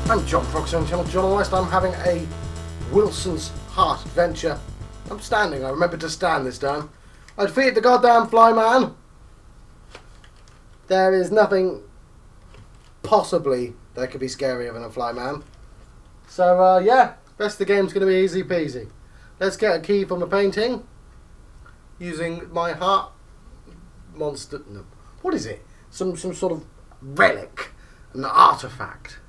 I'm John Fox on Channel John West. I'm having a Wilson's Heart adventure. I'm standing. I remembered to stand this time. I defeated the goddamn fly man. There is nothing possibly that could be scarier than a fly man. So yeah, rest of the game's going to be easy peasy. Let's get a key from a painting using my heart monster. No, what is it? Some sort of relic, an artifact.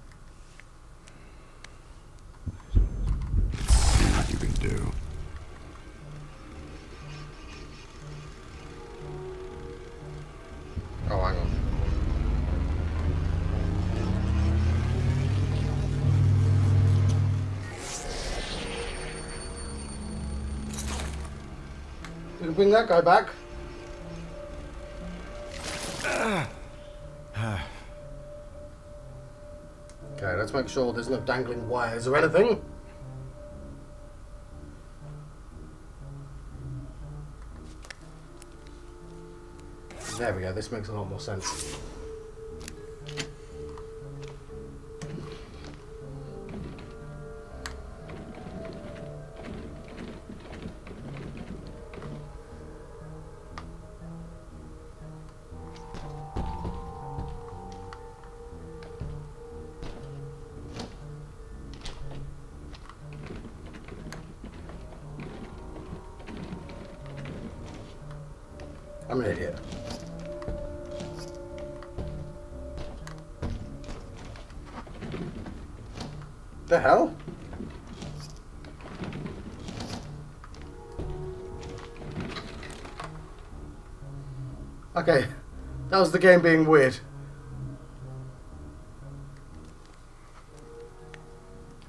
See what you can do. Oh, hang on. We can bring that guy back. Okay, let's make sure there's no dangling wires or anything. There we go, this makes a lot more sense. I'm an idiot. The hell? Okay, that was the game being weird.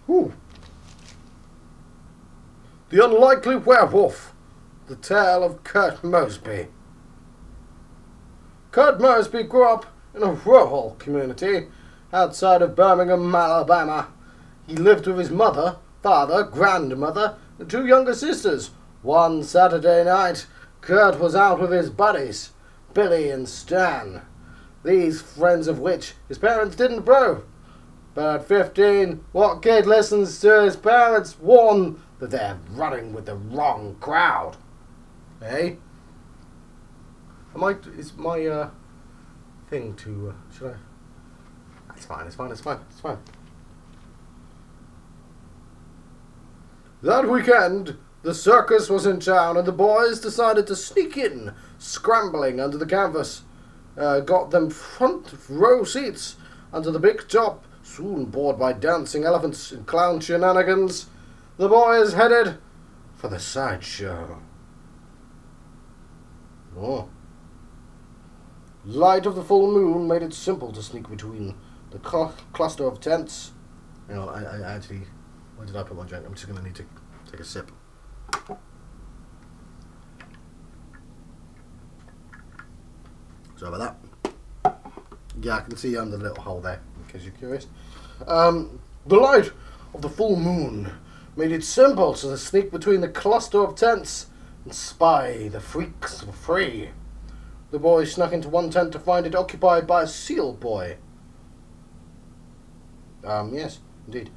Ooh. The Unlikely Werewolf. The Tale of Kurt Mosby. Kurt Mosby grew up in a rural community outside of Birmingham, Alabama. He lived with his mother, father, grandmother, and two younger sisters. One Saturday night, Kurt was out with his buddies, Billy and Stan. These friends of which his parents didn't approve. But at 15, what kid listens to his parents warn that they're running with the wrong crowd? Eh? Is my thing to should I? It's fine. That weekend, the circus was in town and the boys decided to sneak in, scrambling under the canvas. Got them front row seats under the big top, soon bored by dancing elephants and clown shenanigans. The boys headed for the sideshow. Oh. Light of the full moon made it simple to sneak between the cluster of tents. You know, I actually... Where did I put my drink? I'm just going to need to take a sip. Sorry about that. Yeah, I can see the little hole there, in case you're curious. The light of the full moon made it simple to sneak between the cluster of tents and spy the freaks for free. The boys snuck into one tent to find it occupied by a seal boy. Yes, indeed.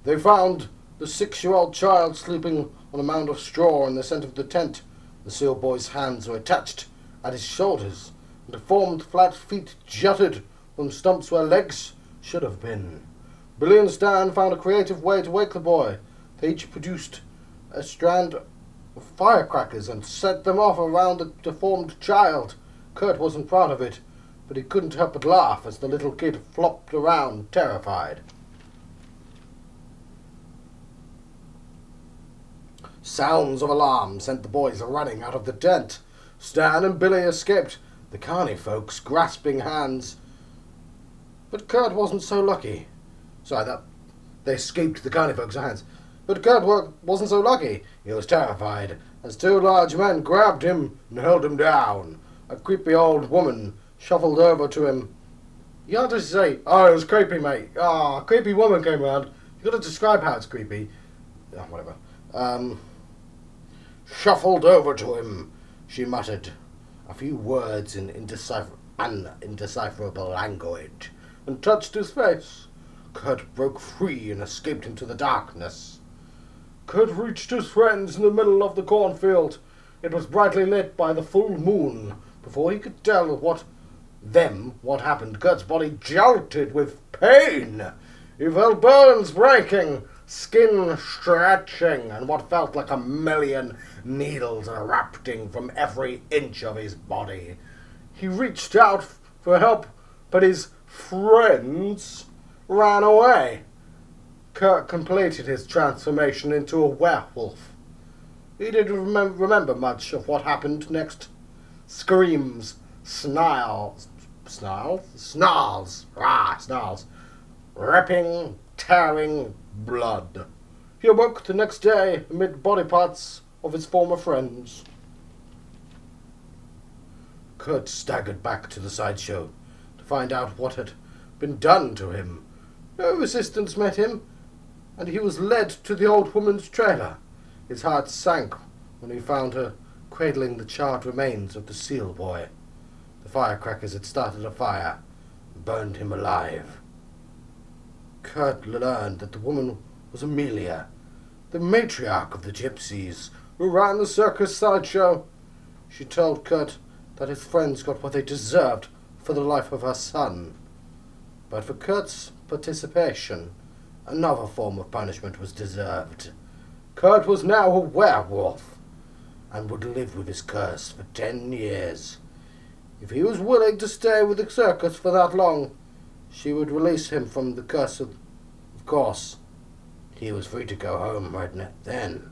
They found the 6-year-old child sleeping on a mound of straw in the center of the tent. The seal boy's hands were attached at his shoulders, and deformed flat feet jutted from stumps where legs should have been. Billy and Stan found a creative way to wake the boy. They each produced a strand of firecrackers and set them off around the deformed child. Kurt wasn't proud of it, but he couldn't help but laugh as the little kid flopped around, terrified. Sounds of alarm sent the boys running out of the tent. Stan and Billy escaped, the carny folks grasping hands. But Kurt wasn't so lucky. They escaped the carny folks' hands. But Kurt wasn't so lucky. He was terrified as two large men grabbed him and held him down. A creepy old woman shuffled over to him. You can't just say, "Oh, it was creepy, mate." Ah, a creepy woman came around. You got to describe how it's creepy. Oh, whatever. Shuffled over to him. She muttered a few words in indecipherable language and touched his face. Kurt broke free and escaped into the darkness. Kurt reached his friends in the middle of the cornfield. It was brightly lit by the full moon. Before he could tell what happened, Kurt's body jolted with pain. He felt bones breaking, skin stretching, and what felt like a million needles erupting from every inch of his body. He reached out for help, but his friends ran away. Kurt completed his transformation into a werewolf. He didn't remember much of what happened next. Screams, snarls, ripping, tearing blood. He awoke the next day amid body parts of his former friends. Kurt staggered back to the sideshow to find out what had been done to him. No resistance met him, and he was led to the old woman's trailer. His heart sank when he found her cradling the charred remains of the seal boy. The firecrackers had started a fire and burned him alive. Kurt learned that the woman was Amelia, the matriarch of the gypsies who ran the circus sideshow. She told Kurt that his friends got what they deserved for the life of her son. But for Kurt's participation, another form of punishment was deserved. Kurt was now a werewolf and would live with his curse for 10 years. If he was willing to stay with the circus for that long, she would release him from the curse. Of course, he was free to go home right then.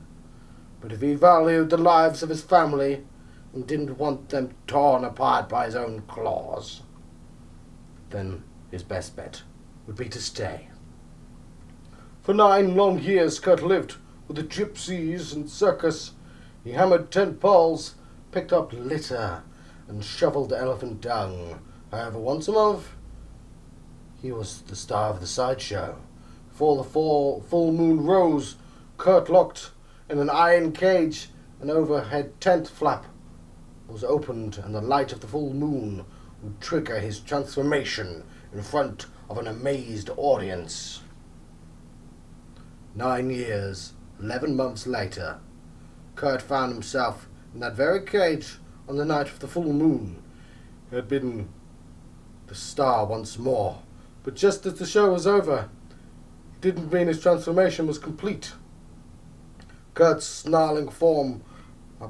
But if he valued the lives of his family and didn't want them torn apart by his own claws, then his best bet would be to stay. For 9 long years Kurt lived with the gypsies and circus. He hammered tent poles, picked up litter, and shoveled elephant dung. However, once a month, he was the star of the sideshow. Before the full moon rose, Kurt locked in an iron cage. An overhead tent flap was opened, and the light of the full moon would trigger his transformation in front of an amazed audience. 9 years, 11 months later, Kurt found himself in that very cage on the night of the full moon. He had been the star once more, but just as the show was over, it didn't mean his transformation was complete. Kurt's snarling form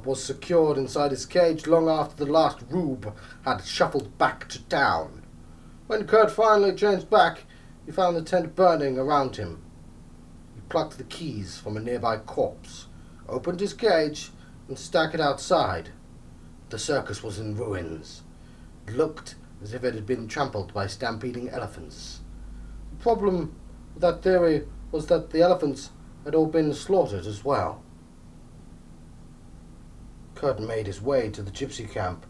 was secured inside his cage long after the last rube had shuffled back to town. When Kurt finally changed back, he found the tent burning around him. He plucked the keys from a nearby corpse, opened his cage, and stuck it outside. The circus was in ruins. It looked as if it had been trampled by stampeding elephants. The problem with that theory was that the elephants had all been slaughtered as well. Kurt made his way to the gypsy camp.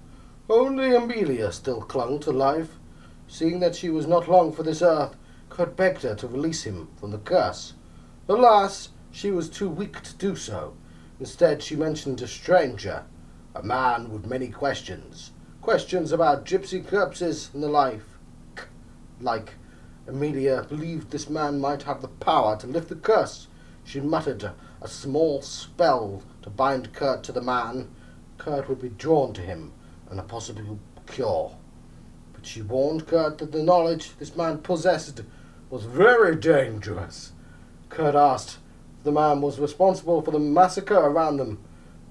Only Amelia still clung to life. Seeing that she was not long for this earth, Kurt begged her to release him from the curse. Alas, she was too weak to do so. Instead, she mentioned a stranger, a man with many questions. Questions about gypsy corpses and the like. Amelia believed this man might have the power to lift the curse. She muttered a small spell to bind Kurt to the man. Kurt would be drawn to him, and a possible cure. But she warned Kurt that the knowledge this man possessed was very dangerous. Kurt asked if the man was responsible for the massacre around them.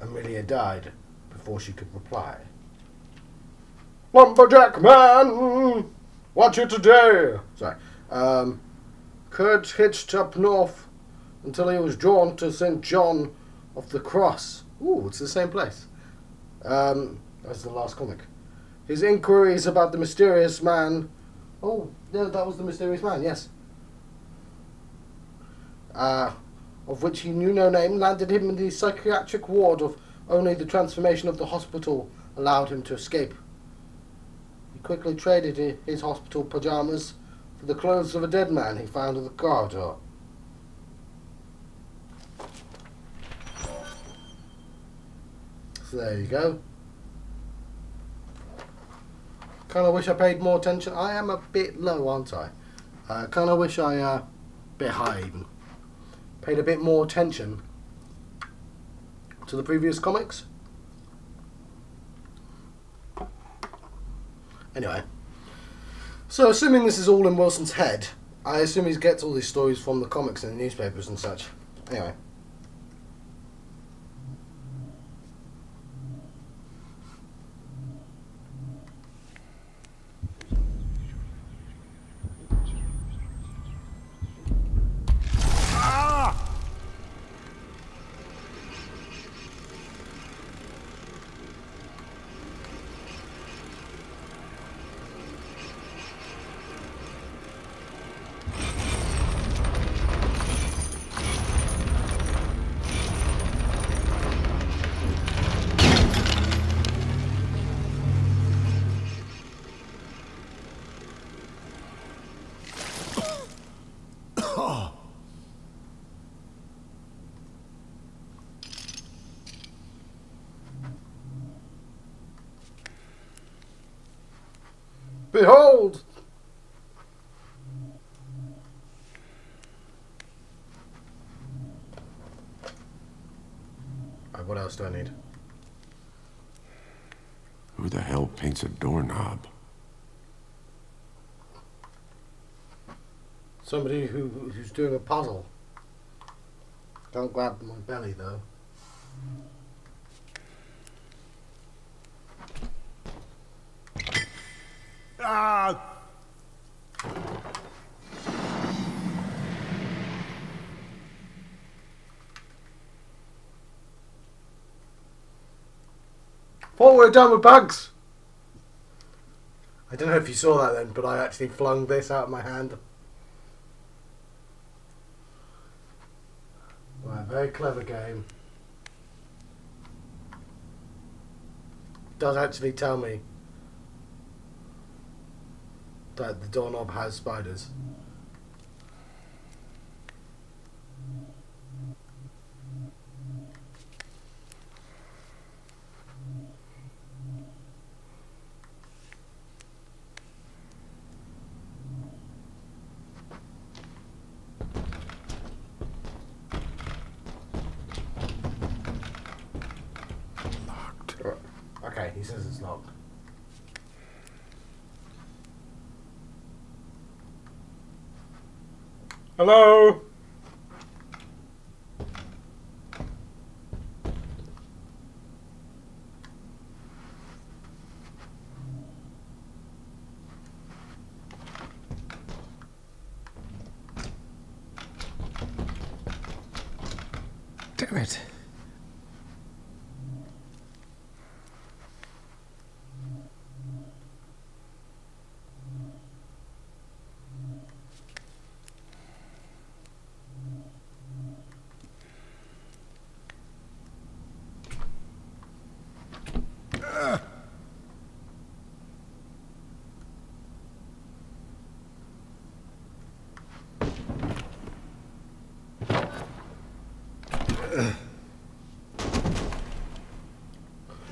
Amelia died before she could reply. "Lumberjack man, what you today?" Kurt hitched up north until he was drawn to St. John of the Cross. Ooh, it's the same place. That's the last comic. His inquiries about the mysterious man. Oh, yeah, that was the mysterious man, yes. Of which he knew no name, landed him in the psychiatric ward of only the transformation of the hospital allowed him to escape. He quickly traded his hospital pajamas for the clothes of a dead man he found in the corridor. So there you go. Kind of wish I paid more attention. I am a bit low, aren't I? I kind of wish I, bit high even, paid a bit more attention to the previous comics. Anyway, so assuming this is all in Wilson's head, I assume he gets all these stories from the comics and the newspapers and such. Anyway. Behold! What else do I need? Who the hell paints a doorknob? Somebody who's doing a puzzle. Don't grab my belly though. Ah! Thought we were done with bugs. I don't know if you saw that then, but I actually flung this out of my hand. Right, very clever game. Does actually tell me that the doorknob has spiders. Locked. Okay, he says it's locked. Hello? Damn it.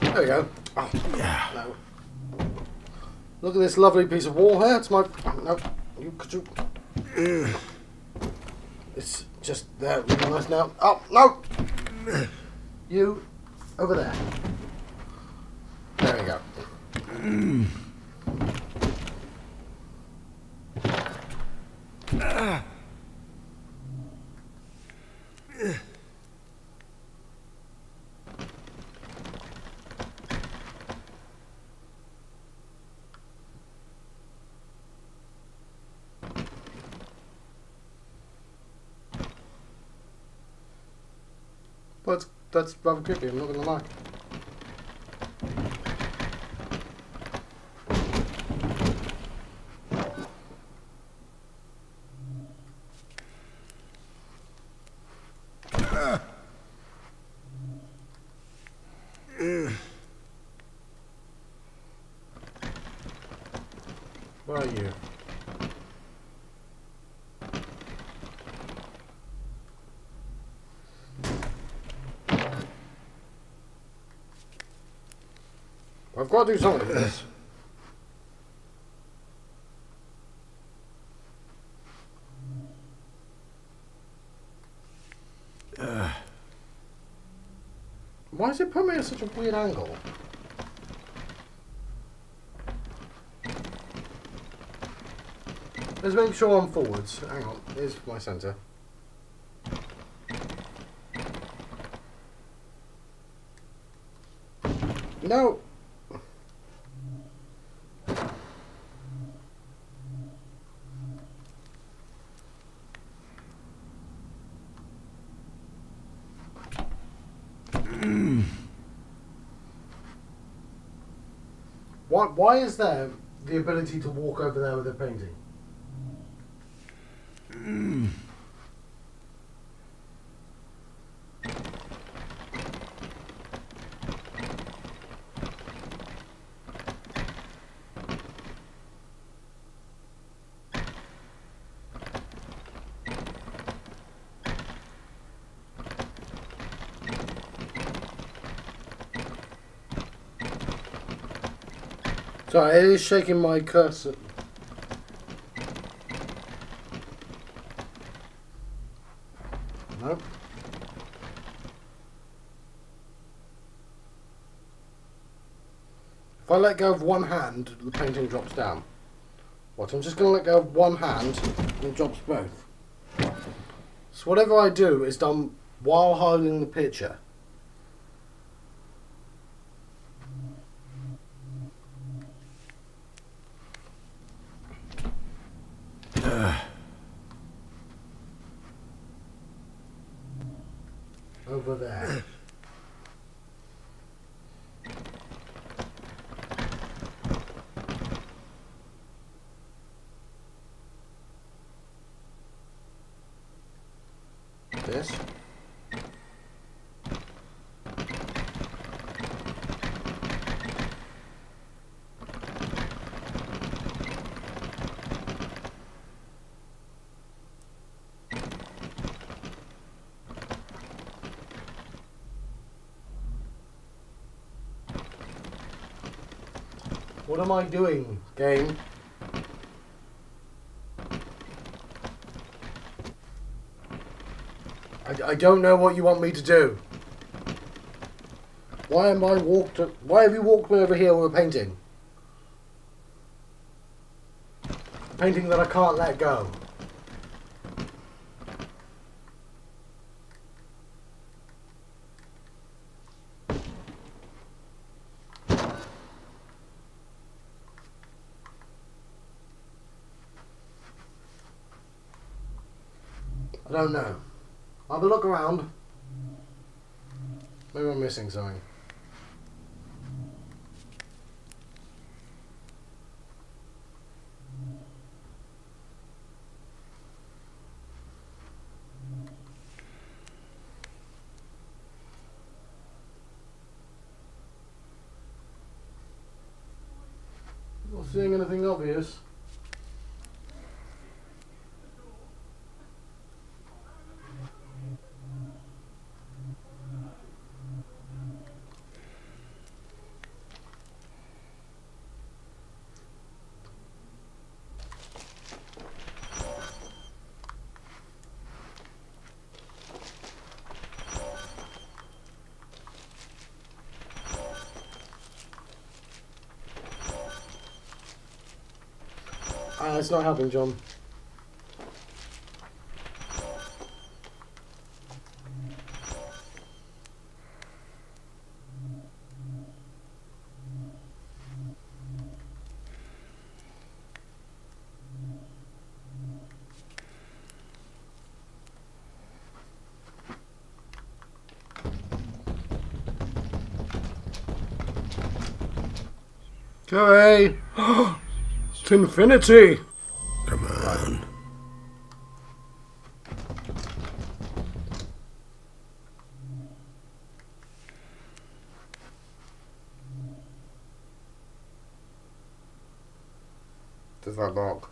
There we go. Oh, Yeah. no. Look at this lovely piece of wall here. It's my... No. Could you... It's just there. Really nice now. Oh, no! You, over there. There we go. Well, that's rather creepy, I'm not going to lie. Where are you? I've got to do something with this. does it put me at such a weird angle? Let's make sure I'm forwards. Hang on, here's my centre. No! Why is there the ability to walk over there with a painting? Sorry, it is shaking my cursor. Nope. If I let go of one hand, the painting drops down. What? I'm just going to let go of one hand and it drops both. So whatever I do is done while holding the picture. Over there. This. What am I doing, game? I don't know what you want me to do. Why have you walked me over here with a painting? A painting that I can't let go. I don't know. I'll have a look around. Maybe I'm missing something. Not seeing anything obvious. It's not helping, John. Okay. It's infinity. Come on. Does that lock?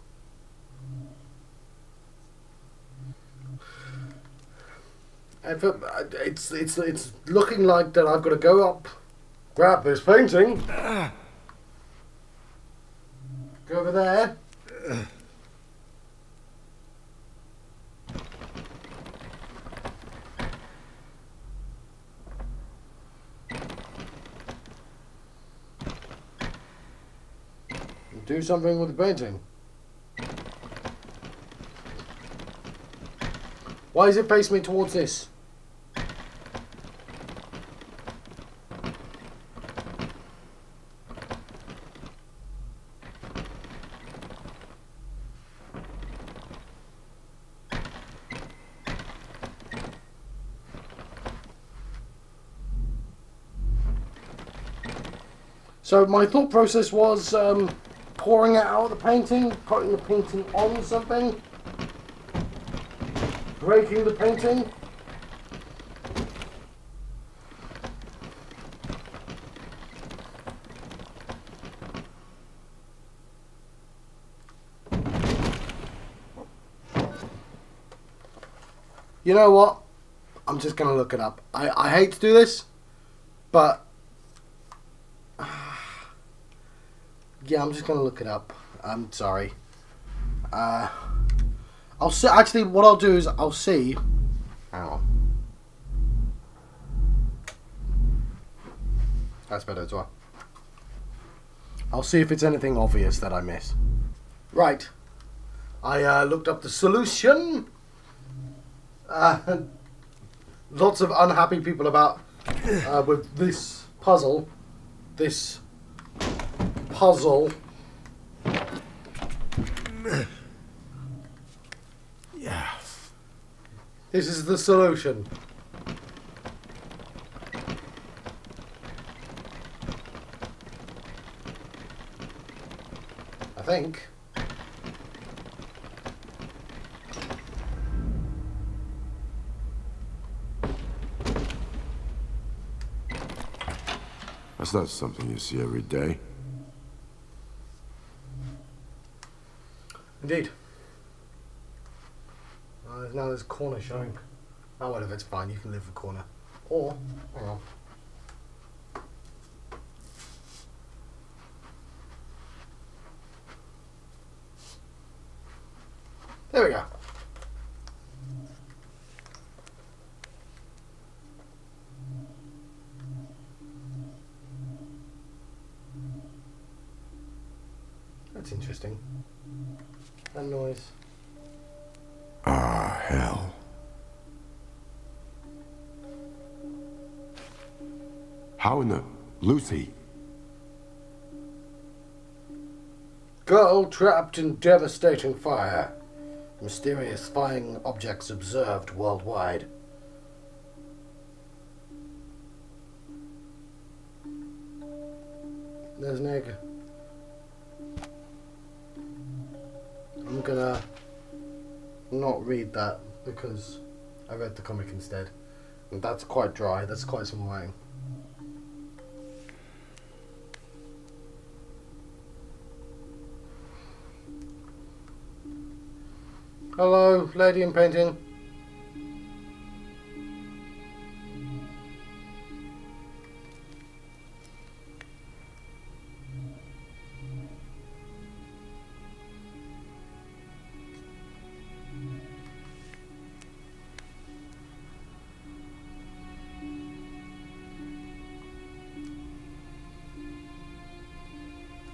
It's looking like that I've got to go up, grab this painting, go over there. Do something with the painting. Why is it facing me towards this? So my thought process was pouring it out of the painting, putting the painting on something, breaking the painting. You know what? I'm just going to look it up. I hate to do this, but yeah, I'm just going to look it up. I'm sorry. I'll see. Actually, what I'll do is I'll see. Hang on. That's better as well. I'll see if it's anything obvious that I miss. Right. I looked up the solution. Lots of unhappy people about with this puzzle. This puzzle. Yeah. This is the solution. I think. That's not something you see every day. Indeed. Now there's a corner showing. Oh, whatever, it's fine. You can leave the corner. Or, hang on. There we go. That's interesting. That noise. Ah, hell. How in the... Lucy? Girl trapped in devastating fire. Mysterious flying objects observed worldwide. There's an egg. I'm gonna not read that because I read the comic instead. And that's quite dry, that's quite some writing. Hello, lady in painting.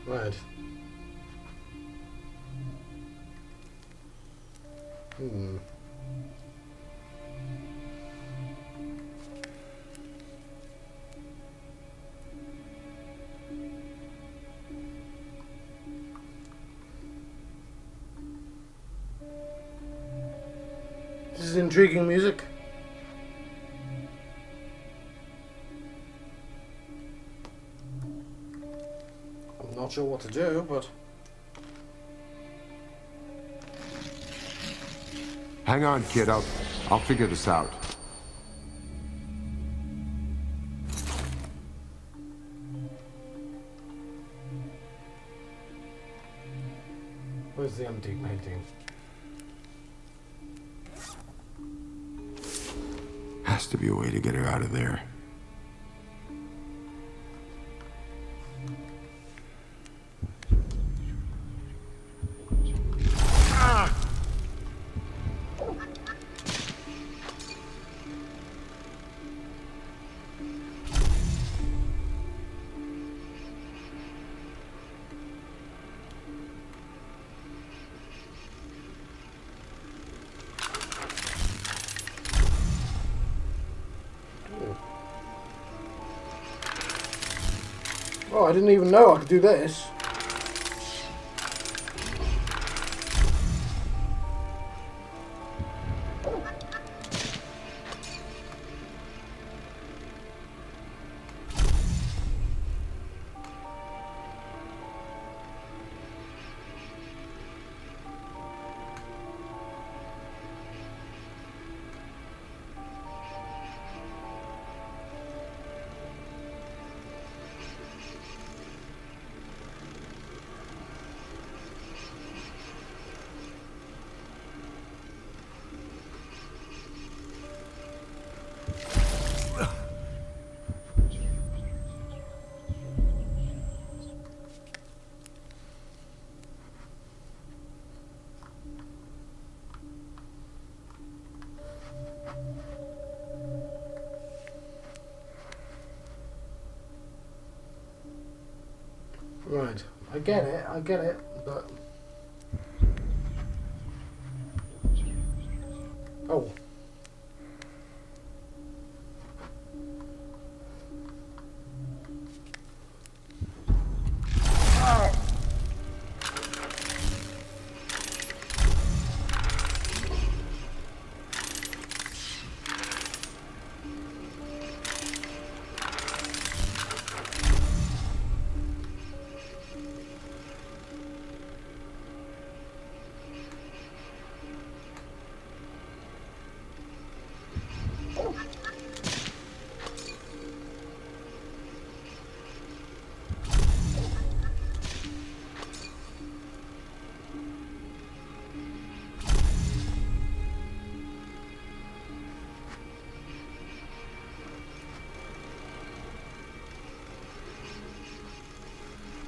Right. This is intriguing music. I'm not sure what to do, but... Hang on, kid. I'll figure this out. Where's the empty painting? Has to be a way to get her out of there. Oh, I didn't even know I could do this. Right, I get it, but... Oh.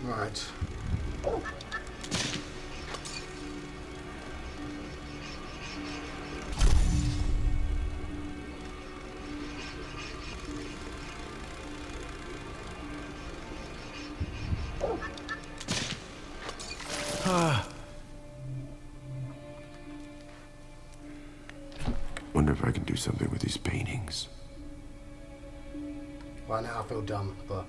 Right. Wonder if I can do something with these paintings. Right now I feel dumb, but...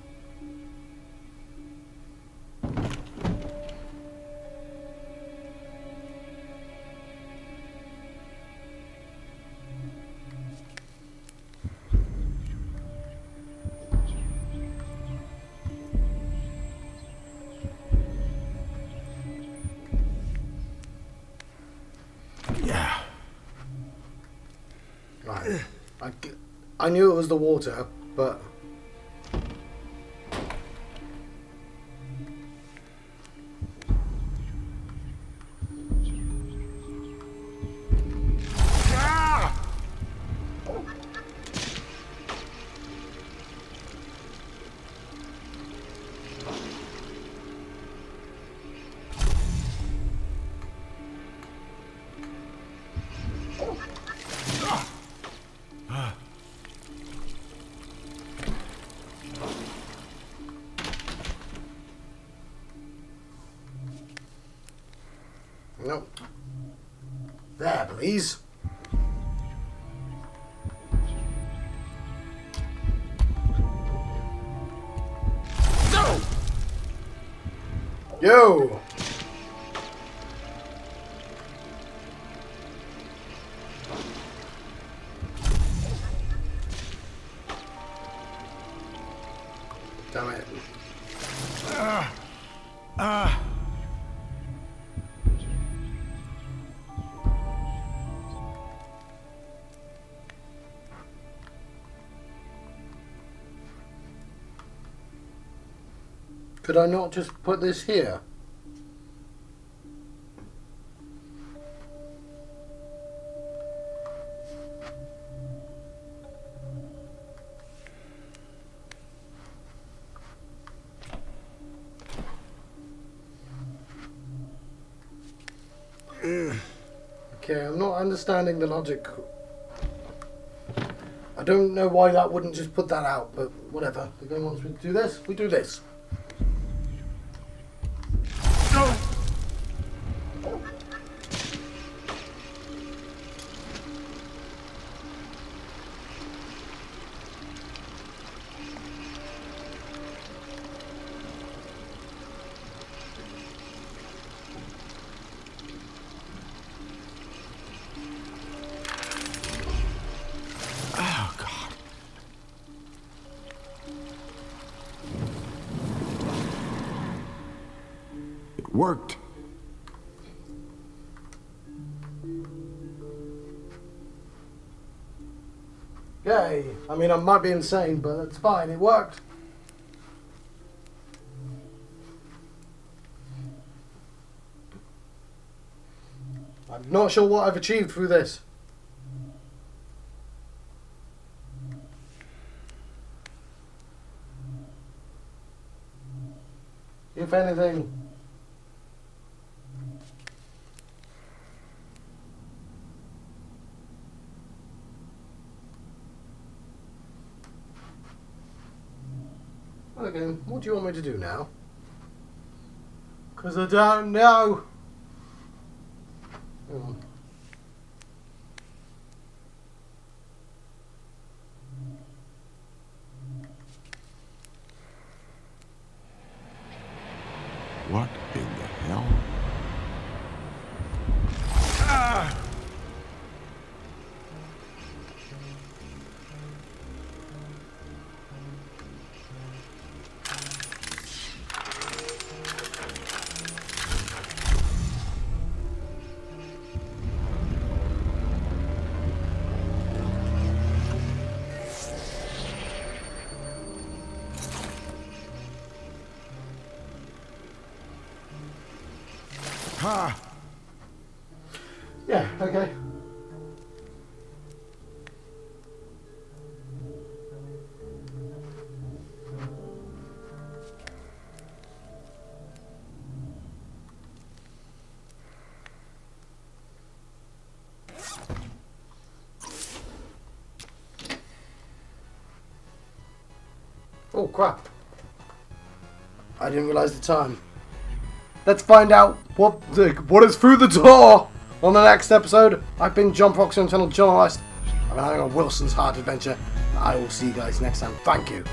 Yeah. Right. I knew it was the water, but... No. There, please. No! Yo! Damn it. Could I not just put this here? Okay, I'm not understanding the logic. I don't know why that wouldn't just put that out, but whatever. The game wants me to do this, we do this. No! Worked. Yay. I mean, I might be insane, but that's fine. It worked. I'm not sure what I've achieved through this. If anything. Well, again, what do you want me to do now? Because I don't know. Hang on. What in the hell? Ha! Yeah, okay. Oh crap. I didn't realise the time. Let's find out what is through the door on the next episode. I've been John Proxy, channel journalist. I've been having a Wilson's Heart adventure. I will see you guys next time. Thank you.